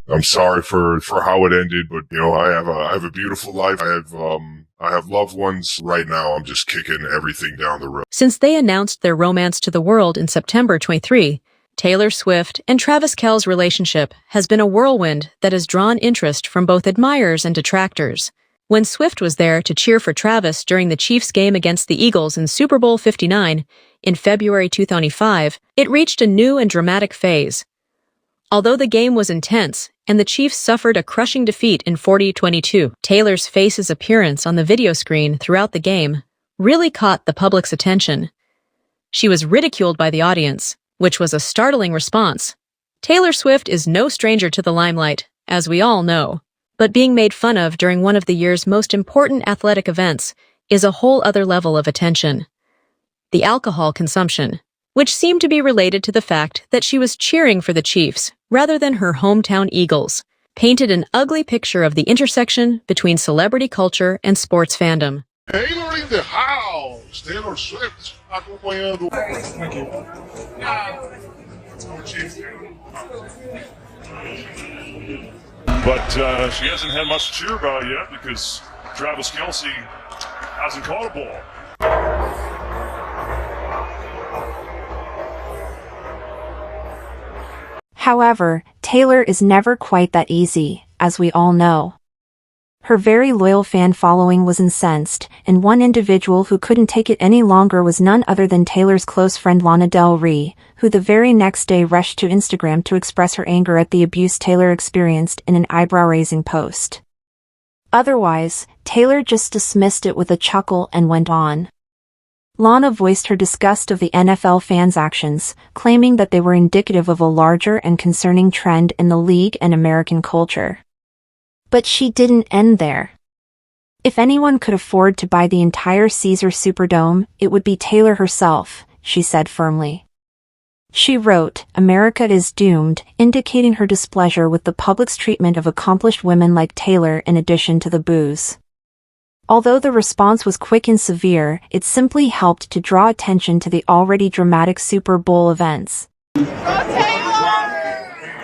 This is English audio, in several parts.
I'm sorry for how it ended, but I have a beautiful life. I have loved ones. Right now, I'm just kicking everything down the road. Since they announced their romance to the world in September 23, Taylor Swift and Travis Kelce's relationship has been a whirlwind that has drawn interest from both admirers and detractors. When Swift was there to cheer for Travis during the Chiefs game against the Eagles in Super Bowl 59 in February 2005, it reached a new and dramatic phase. Although the game was intense and the Chiefs suffered a crushing defeat in 40-22, Taylor's face's appearance on the video screen throughout the game really caught the public's attention. She was ridiculed by the audience, which was a startling response. Taylor Swift is no stranger to the limelight, as we all know, but being made fun of during one of the year's most important athletic events is a whole other level of attention. The alcohol consumption, which seemed to be related to the fact that she was cheering for the Chiefs rather than her hometown Eagles, painted an ugly picture of the intersection between celebrity culture and sports fandom. Taylor in the house. Taylor Swift acompanhando. Thank you. But she hasn't had much to cheer about yet because Travis Kelce hasn't caught a ball. However, Taylor is never quite that easy, as we all know. Her very loyal fan following was incensed, and one individual who couldn't take it any longer was none other than Taylor's close friend Lana Del Rey, who the very next day rushed to Instagram to express her anger at the abuse Taylor experienced in an eyebrow-raising post. Otherwise, Taylor just dismissed it with a chuckle and went on. Lana voiced her disgust of the NFL fans' actions, claiming that they were indicative of a larger and concerning trend in the league and American culture. But she didn't end there. If anyone could afford to buy the entire Caesars Superdome, it would be Taylor herself, she said firmly. She wrote, "America is doomed," indicating her displeasure with the public's treatment of accomplished women like Taylor in addition to the booze. Although the response was quick and severe, it simply helped to draw attention to the already dramatic Super Bowl events. Go Taylor!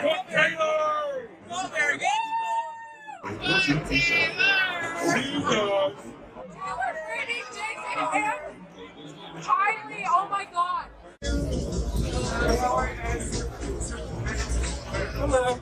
Go Taylor! Go there, go Taylor! Kylie, oh my God! Hello.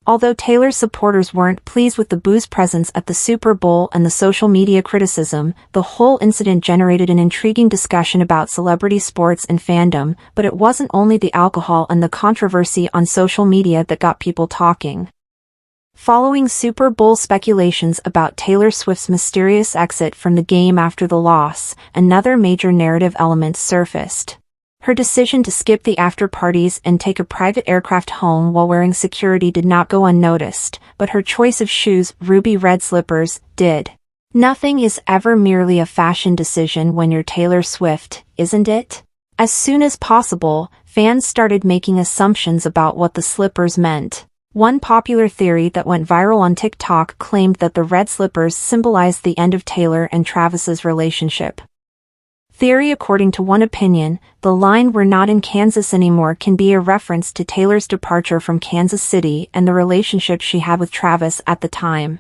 Although Taylor's supporters weren't pleased with the booze presence at the Super Bowl and the social media criticism, the whole incident generated an intriguing discussion about celebrity sports and fandom, but it wasn't only the alcohol and the controversy on social media that got people talking. Following Super Bowl speculations about Taylor Swift's mysterious exit from the game after the loss, another major narrative element surfaced. Her decision to skip the after-parties and take a private aircraft home while wearing security did not go unnoticed, but her choice of shoes, ruby red slippers, did. Nothing is ever merely a fashion decision when you're Taylor Swift, isn't it? As soon as possible, fans started making assumptions about what the slippers meant. One popular theory that went viral on TikTok claimed that the red slippers symbolized the end of Taylor and Travis's relationship. Theory according to one opinion, the line "we're not in Kansas anymore" can be a reference to Taylor's departure from Kansas City and the relationship she had with Travis at the time.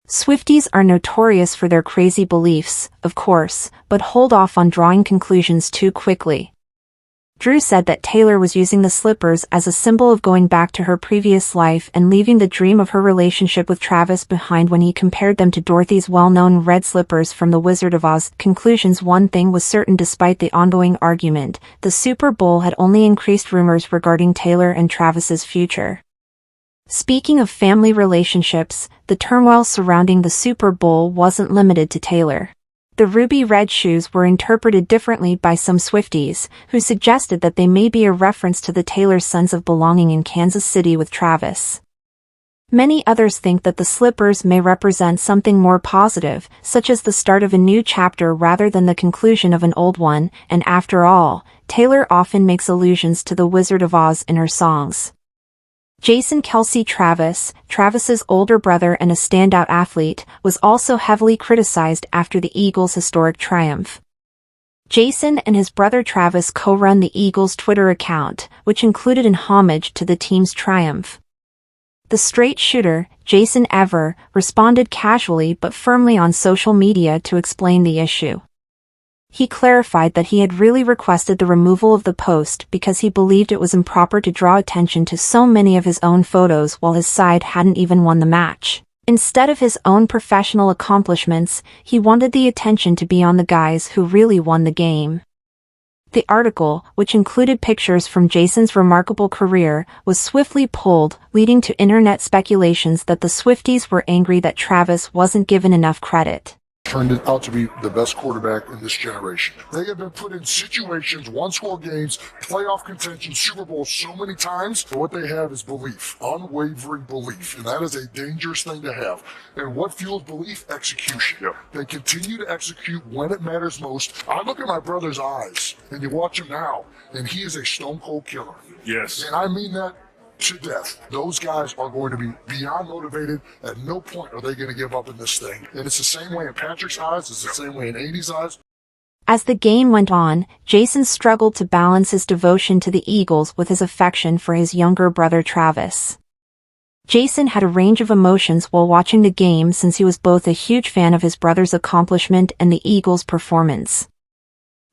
Swifties are notorious for their crazy beliefs, of course, but hold off on drawing conclusions too quickly. Drew said that Taylor was using the slippers as a symbol of going back to her previous life and leaving the dream of her relationship with Travis behind when he compared them to Dorothy's well-known red slippers from The Wizard of Oz. Conclusions: one thing was certain despite the ongoing argument, the Super Bowl had only increased rumors regarding Taylor and Travis's future. Speaking of family relationships, the turmoil surrounding the Super Bowl wasn't limited to Taylor. The ruby red shoes were interpreted differently by some Swifties, who suggested that they may be a reference to the Taylor's sense of belonging in Kansas City with Travis. Many others think that the slippers may represent something more positive, such as the start of a new chapter rather than the conclusion of an old one, and after all, Taylor often makes allusions to The Wizard of Oz in her songs. Jason Kelce Travis's older brother and a standout athlete, was also heavily criticized after the Eagles' historic triumph. Jason and his brother Travis co-run the Eagles' Twitter account, which included an homage to the team's triumph. The straight shooter, Jason Ever, responded casually but firmly on social media to explain the issue. He clarified that he had really requested the removal of the post because he believed it was improper to draw attention to so many of his own photos while his side hadn't even won the match. Instead of his own professional accomplishments, he wanted the attention to be on the guys who really won the game. The article, which included pictures from Jason's remarkable career, was swiftly pulled, leading to internet speculations that the Swifties were angry that Travis wasn't given enough credit. Turned it out to be the best quarterback in this generation. They have been put in situations, one-score games, playoff contention, Super Bowl so many times, but what they have is belief, unwavering belief, and that is a dangerous thing to have. And what fuels belief? Execution. Yep. They continue to execute when it matters most. I look at my brother's eyes, and you watch him now, and he is a stone-cold killer. Yes. And I mean that to death. Those guys are going to be beyond motivated. At no point are they going to give up in this thing. And it's the same way in Patrick's eyes. It's the same way in Andy's eyes. As the game went on, Jason struggled to balance his devotion to the Eagles with his affection for his younger brother Travis. Jason had a range of emotions while watching the game since he was both a huge fan of his brother's accomplishment and the Eagles' performance.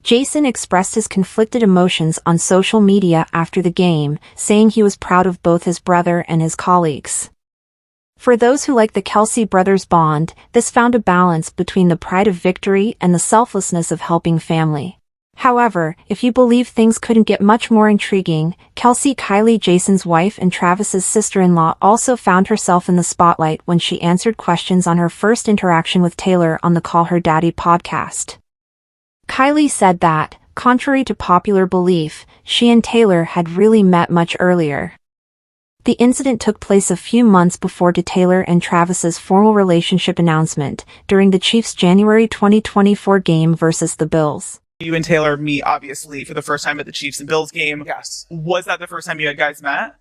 Jason expressed his conflicted emotions on social media after the game, saying he was proud of both his brother and his colleagues. For those who like the Kelce brothers' bond, this found a balance between the pride of victory and the selflessness of helping family. However, if you believe things couldn't get much more intriguing, Kelce Kylie, Jason's wife and Travis's sister-in-law, also found herself in the spotlight when she answered questions on her first interaction with Taylor on the Call Her Daddy podcast. Kylie said that, contrary to popular belief, she and Taylor had really met much earlier. The incident took place a few months before Taylor and Travis's formal relationship announcement, during the Chiefs' January 2024 game versus the Bills. You and Taylor meet, obviously, for the first time at the Chiefs and Bills game. Yes. Was that the first time you guys met?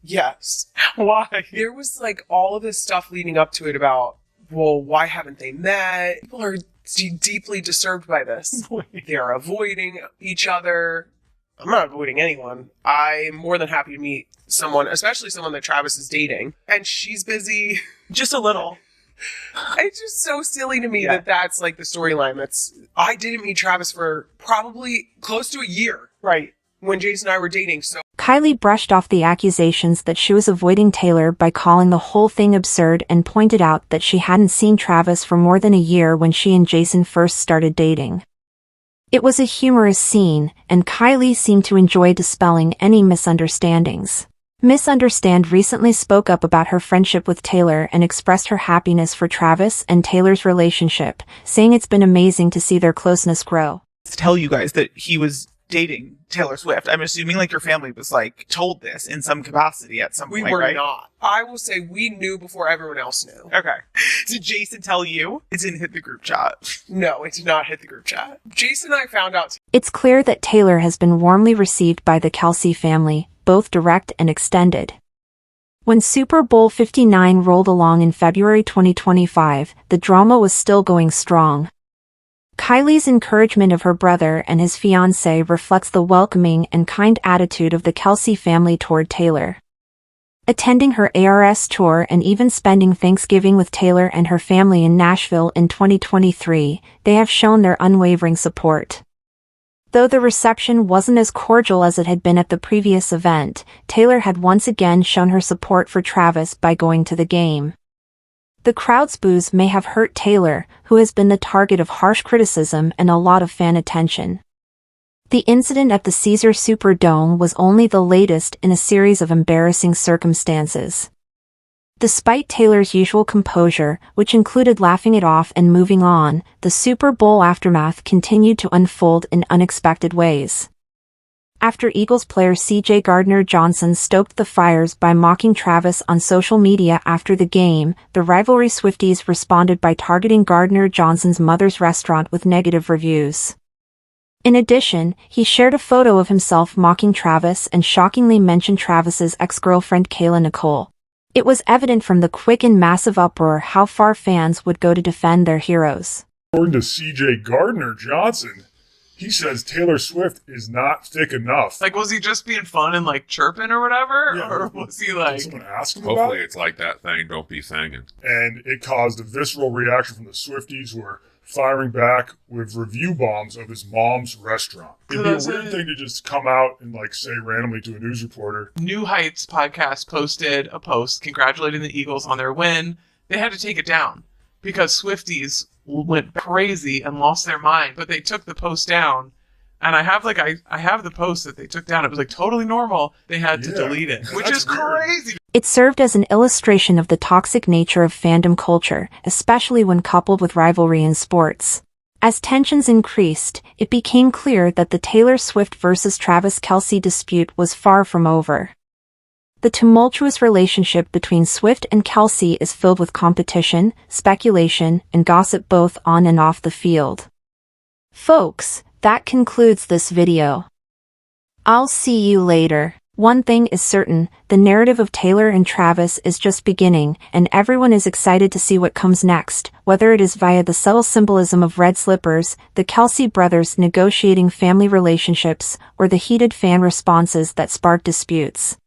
Yes. Why? There was like all of this stuff leading up to it about, well, why haven't they met? People are deeply disturbed by this. They're avoiding each other. I'm not avoiding anyone. I'm more than happy to meet someone, especially someone that Travis is dating. And she's busy. Just a little. It's just so silly to me that that's like the storyline. I didn't meet Travis for probably close to a year. Right. When Jason and I were dating, so Kylie brushed off the accusations that she was avoiding Taylor by calling the whole thing absurd and pointed out that she hadn't seen Travis for more than a year when she and Jason first started dating. It was a humorous scene, and Kylie seemed to enjoy dispelling any misunderstandings. Misunderstand recently spoke up about her friendship with Taylor and expressed her happiness for Travis and Taylor's relationship, saying it's been amazing to see their closeness grow. To tell you guys that he was dating Taylor Swift. I'm assuming like your family was like told this in some capacity at some point, we were right? not. I will say we knew before everyone else knew. Okay. Did Jason tell you? It didn't hit the group chat. No, it did not hit the group chat. Jason and I found out. It's clear that Taylor has been warmly received by the Kelce family, both direct and extended. When Super Bowl 59 rolled along in February 2025, the drama was still going strong. Kylie's encouragement of her brother and his fiancée reflects the welcoming and kind attitude of the Kelce family toward Taylor. Attending her ARS tour and even spending Thanksgiving with Taylor and her family in Nashville in 2023, they have shown their unwavering support. Though the reception wasn't as cordial as it had been at the previous event, Taylor had once again shown her support for Travis by going to the game. The crowd's boos may have hurt Taylor, who has been the target of harsh criticism and a lot of fan attention. The incident at the Caesars Superdome was only the latest in a series of embarrassing circumstances. Despite Taylor's usual composure, which included laughing it off and moving on, the Super Bowl aftermath continued to unfold in unexpected ways. After Eagles player C.J. Gardner-Johnson stoked the fires by mocking Travis on social media after the game, the rivalry Swifties responded by targeting Gardner-Johnson's mother's restaurant with negative reviews. In addition, he shared a photo of himself mocking Travis and shockingly mentioned Travis's ex-girlfriend Kayla Nicole. It was evident from the quick and massive uproar how far fans would go to defend their heroes. According to C.J. Gardner-Johnson, He says Taylor Swift is not thick enough. Like, was he just being fun and like chirping or whatever? Yeah, or was he did like... someone ask him about Hopefully it? it's like that thing, don't be singing. And it caused a visceral reaction from the Swifties who are firing back with review bombs of his mom's restaurant. It'd be a weird thing to just come out and like say randomly to a news reporter. New Heights podcast posted a post congratulating the Eagles on their win. They had to take it down because Swifties went crazy and lost their mind, but they took the post down. And I have I have the post that they took down. It was like totally normal. They had to delete it, which is crazy. It served as an illustration of the toxic nature of fandom culture, especially when coupled with rivalry in sports. As tensions increased, it became clear that the Taylor Swift versus Travis Kelce dispute was far from over. The tumultuous relationship between Swift and Kelce is filled with competition, speculation, and gossip both on and off the field. Folks, that concludes this video. I'll see you later. One thing is certain, the narrative of Taylor and Travis is just beginning, and everyone is excited to see what comes next, whether it is via the subtle symbolism of red slippers, the Kelce brothers negotiating family relationships, or the heated fan responses that spark disputes.